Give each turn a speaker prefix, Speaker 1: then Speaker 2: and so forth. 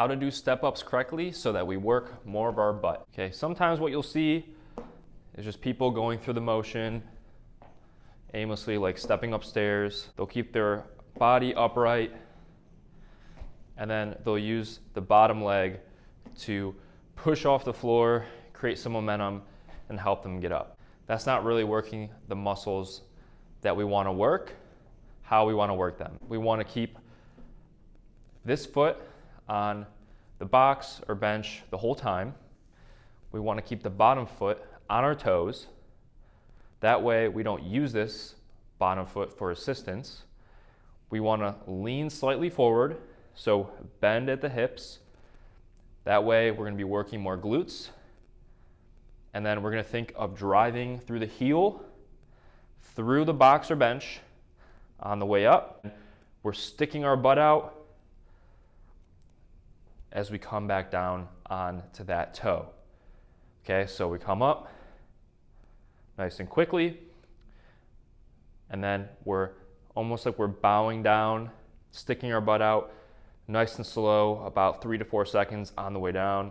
Speaker 1: how to do step ups correctly so that we work more of our butt. Okay, sometimes what you'll see is just people going through the motion aimlessly, like stepping upstairs. They'll keep their body upright, and then they'll use the bottom leg to push off the floor, create some momentum, and help them get up. That's not really working the muscles that we want to work, how we want to work them. We want to keep this foot on the box or bench the whole time. We want to keep the bottom foot on our toes. That way we don't use this bottom foot for assistance. We want to lean slightly forward, so bend at the hips. That way we're going to be working more glutes. And then we're going to think of driving through the heel, through the box or bench on the way up. We're sticking our butt out as we come back down onto that toe. Okay, so we come up nice and quickly, and then we're almost like we're bowing down, sticking our butt out nice and slow, about 3 to 4 seconds on the way down.